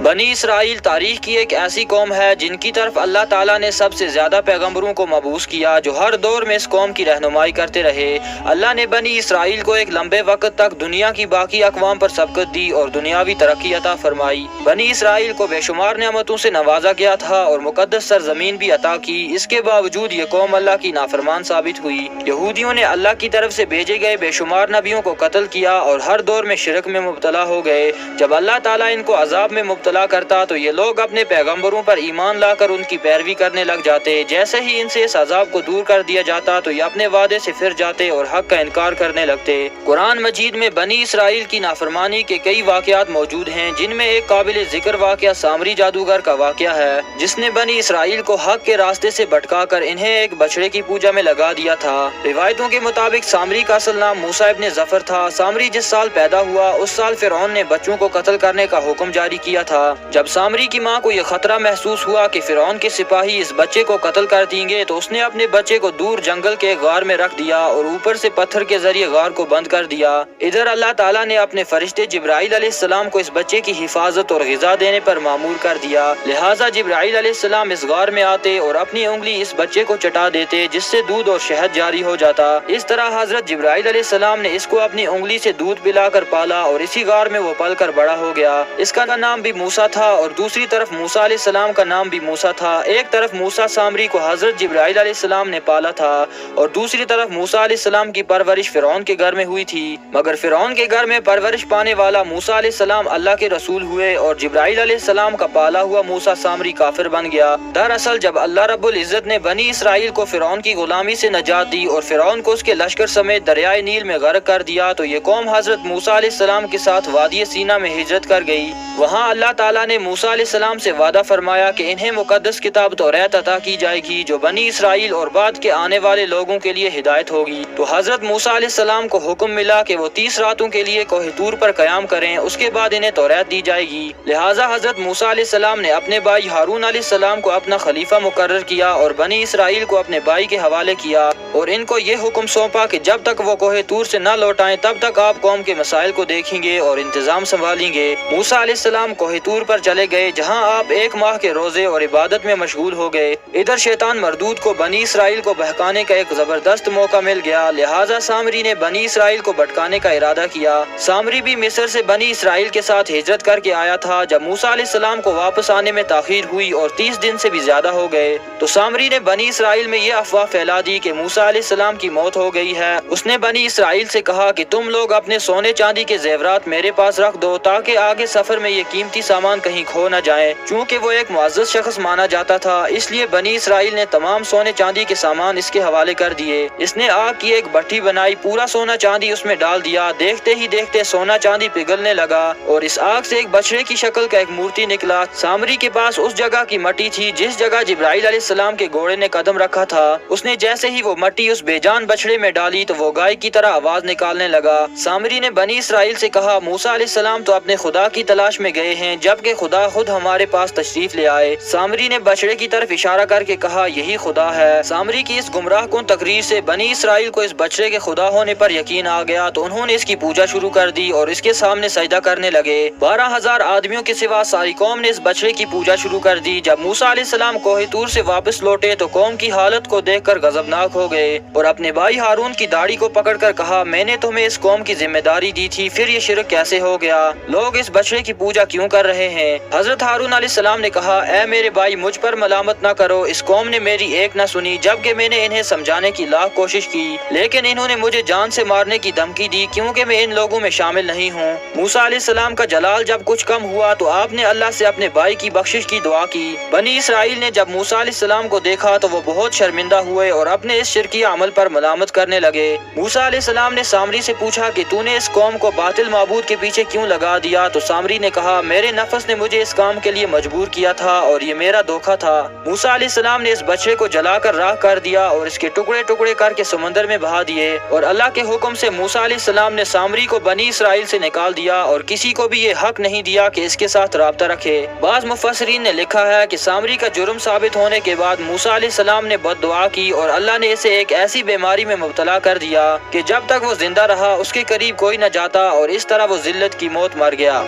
بنی اسرائیل تاریخ کی ایک ایسی قوم ہے جن کی طرف اللہ تعالیٰ نے سب سے زیادہ پیغمبروں کو مبعوث کیا، جو ہر دور میں اس قوم کی رہنمائی کرتے رہے۔ اللہ نے بنی اسرائیل کو ایک لمبے وقت تک دنیا کی باقی اقوام پر سبقت دی اور دنیاوی ترقی عطا فرمائی۔ بنی اسرائیل کو بے شمار نعمتوں سے نوازا گیا تھا اور مقدس سرزمین بھی عطا کی۔ اس کے باوجود یہ قوم اللہ کی نافرمان ثابت ہوئی۔ یہودیوں نے اللہ کی طرف سے بھیجے گئے بے شمار نبیوں کو قتل کیا اور ہر دور میں شرک میں مبتلا ہو گئے۔ جب اللہ تعالیٰ ان کو عذاب میں مبتلا کرتا تو یہ لوگ اپنے پیغمبروں پر ایمان لا کر ان کی پیروی کرنے لگ جاتے۔ جیسے ہی ان سے اس عذاب کو دور کر دیا جاتا تو یہ اپنے وعدے سے پھر جاتے اور حق کا انکار کرنے لگتے۔ قرآن مجید میں بنی اسرائیل کی نافرمانی کے کئی واقعات موجود ہیں، جن میں ایک قابل ذکر واقعہ سامری جادوگر کا واقعہ ہے، جس نے بنی اسرائیل کو حق کے راستے سے بھٹکا کر انہیں ایک بچڑے کی پوجا میں لگا دیا تھا۔ روایتوں کے مطابق سامری کا اصل نام موسیٰ ابن ظفر تھا۔ سامری جس سال پیدا ہوا اس سال فرعون نے بچوں کو قتل کرنے کا حکم جاری کیا تھا۔ جب سامری کی ماں کو یہ خطرہ محسوس ہوا کہ فرعون کے سپاہی اس بچے کو قتل کر دیں گے تو اس نے اپنے بچے کو دور جنگل کے غار میں رکھ دیا اور اوپر سے پتھر کے ذریعے غار کو بند کر دیا۔ ادھر اللہ تعالیٰ نے اپنے فرشتے جبرائیل علیہ السلام کو اس بچے کی حفاظت اور غذا دینے پر مامور کر دیا، لہٰذا جبرائیل علیہ السلام اس غار میں آتے اور اپنی انگلی اس بچے کو چٹا دیتے، جس سے دودھ اور شہد جاری ہو جاتا۔ اس طرح حضرت جبرائیل علیہ السلام نے اس کو اپنی انگلی سے دودھ پلا کر پالا اور اسی غار میں وہ پل کر بڑا ہو گیا۔ اس کا نام بھی موسیٰ تھا اور دوسری طرف موسیٰ علیہ السلام کا نام بھی موسیٰ تھا۔ ایک طرف موسیٰ سامری کو حضرت جبرائیل علیہ السلام نے پالا تھا اور دوسری طرف موسیٰ علیہ السلام کی پرورش فرعون کے گھر میں ہوئی تھی، مگر فرعون کے گھر میں پرورش پانے والا موسیٰ علیہ السلام اللہ کے رسول ہوئے اور جبرائیل علیہ السلام کا پالا ہوا موسیٰ سامری کافر بن گیا۔ دراصل جب اللہ رب العزت نے بنی اسرائیل کو فرعون کی غلامی سے نجات دی اور فرعون کو اس کے لشکر سمیت دریائے نیل میں غرق کر دیا تو یہ قوم حضرت موسیٰ علیہ السلام کے ساتھ وادی سینا میں ہجرت کر گئی۔ وہاں اللہ تعالیٰ نے موسیٰ علیہ السلام سے وعدہ فرمایا کہ انہیں مقدس کتاب توریت عطا کی جائے گی جو بنی اسرائیل اور بعد کے آنے والے لوگوں کے لیے ہدایت ہوگی۔ تو حضرت موسیٰ علیہ السلام کو حکم ملا کہ وہ 30 راتوں کے لیے کوہ طور پر قیام کریں، اس کے بعد انہیں توریت دی جائے گی۔ لہٰذا حضرت موسیٰ علیہ السلام نے اپنے بھائی ہارون علیہ السلام کو اپنا خلیفہ مقرر کیا اور بنی اسرائیل کو اپنے بھائی کے حوالے کیا اور ان کو یہ حکم سونپا کہ جب تک وہ کوہ طور سے نہ لوٹائیں تب تک آپ قوم کے مسائل کو دیکھیں گے اور انتظام سنبھالیں گے۔ موسیٰ علیہ السلام کوہ طور پر چلے گئے جہاں آپ 1 ماہ کے روزے اور عبادت میں مشغول ہو گئے۔ ادھر شیطان مردود کو بنی اسرائیل کو بہکانے کا ایک زبردست موقع مل گیا، لہٰذا سامری نے بنی اسرائیل کو بھٹکانے کا ارادہ کیا۔ سامری بھی مصر سے بنی اسرائیل کے ساتھ ہجرت کر کے آیا تھا۔ جب موسیٰ علیہ السلام کو واپس آنے میں تاخیر ہوئی اور 30 دن سے بھی زیادہ ہو گئے تو سامری نے بنی اسرائیل میں یہ افواہ پھیلا دی کہ موسیٰ علیہ السلام کی موت ہو گئی ہے۔ اس نے بنی اسرائیل سے کہا کہ تم لوگ اپنے سونے چاندی کے زیورات میرے پاس رکھ دو تاکہ آگے سفر میں یہ قیمتی سامان کہیں کھو نہ جائیں۔ چونکہ وہ ایک معزز شخص مانا جاتا تھا اس لیے بنی اسرائیل نے تمام سونے چاندی کے سامان اس کے حوالے کر دیے۔ اس نے آگ کی ایک بھٹی بنائی، پورا سونا چاندی اس میں ڈال دیا، دیکھتے ہی دیکھتے سونا چاندی پگھلنے لگا اور اس آگ سے ایک بچڑے کی شکل کا ایک مورتی نکلا۔ سامری کے پاس اس جگہ کی مٹی تھی جس جگہ جبرائیل علیہ السلام کے گھوڑے نے قدم رکھا تھا۔ اس نے جیسے ہی وہ مٹی اس بے جان بچڑے میں ڈالی تو وہ گائے کی طرح آواز نکالنے لگا۔ سامری نے بنی اسرائیل سے کہا موسیٰ علیہ السلام تو اپنے خدا کی تلاش میں گئے ہیں، جبکہ خدا خود ہمارے پاس تشریف لے آئے۔ سامری نے بچڑے کی طرف اشارہ کر کے کہا یہی خدا ہے۔ سامری کی اس گمراہ کن تقریر سے بنی اسرائیل کو اس بچڑے کے خدا ہونے پر یقین آ گیا تو انہوں نے اس کی پوجا شروع کر دی اور اس کے سامنے سجدہ کرنے لگے۔ 12,000 آدمیوں کے سوا ساری قوم نے اس بچڑے کی پوجا شروع کر دی۔ جب موسیٰ علیہ السلام کوہ طور سے واپس لوٹے تو قوم کی حالت کو دیکھ کر غضبناک ہو گئے اور اپنے بھائی ہارون کی داڑھی کو پکڑ کر کہا میں نے تمہیں اس قوم کی ذمہ داری دی تھی، پھر یہ شرک کیسے ہو گیا؟ لوگ اس بچڑے کی پوجا کیوں کر رہے ہیں؟ حضرت ہارون علیہ السلام نے کہا اے میرے بھائی مجھ پر ملامت نہ کرو، اس قوم نے میری ایک نہ سنی جبکہ میں نے انہیں سمجھانے کی لاکھ کوشش کی، لیکن انہوں نے مجھے جان سے مارنے کی دھمکی دی کیونکہ میں ان لوگوں میں شامل نہیں ہوں۔ موسیٰ علیہ السلام کا جلال جب کچھ کم ہوا تو آپ نے اللہ سے اپنے بھائی کی بخشش کی دعا کی۔ بنی اسرائیل نے جب موسیٰ علیہ السلام کو دیکھا تو وہ بہت شرمندہ ہوئے اور اپنے اس شرکی عمل پر ملامت کرنے لگے۔ موسیٰ علیہ السلام نے سامری سے پوچھا کہ تو نے اس قوم کو باطل معبود کے پیچھے کیوں لگا دیا؟ تو سامری نے کہا میرے نفس نے مجھے اس کام کے لیے مجبور کیا تھا اور یہ میرا دھوکہ تھا۔ موسیٰ علیہ السلام نے اس بچے کو جلا کر راکھ کر دیا اور اس کے ٹکڑے ٹکڑے کر کے سمندر میں بہا دیے اور اللہ کے حکم سے موسیٰ علیہ السلام نے سامری کو بنی اسرائیل سے نکال دیا اور کسی کو بھی یہ حق نہیں دیا کہ اس کے ساتھ رابطہ رکھے۔ بعض مفسرین نے لکھا ہے کہ سامری کا جرم ثابت ہونے کے بعد موسیٰ علیہ السلام نے بد دعا کی اور اللہ نے اسے ایک ایسی بیماری میں مبتلا کر دیا کہ جب تک وہ زندہ رہا اس کے قریب کوئی نہ جاتا اور اس طرح وہ ذلت کی موت مر گیا۔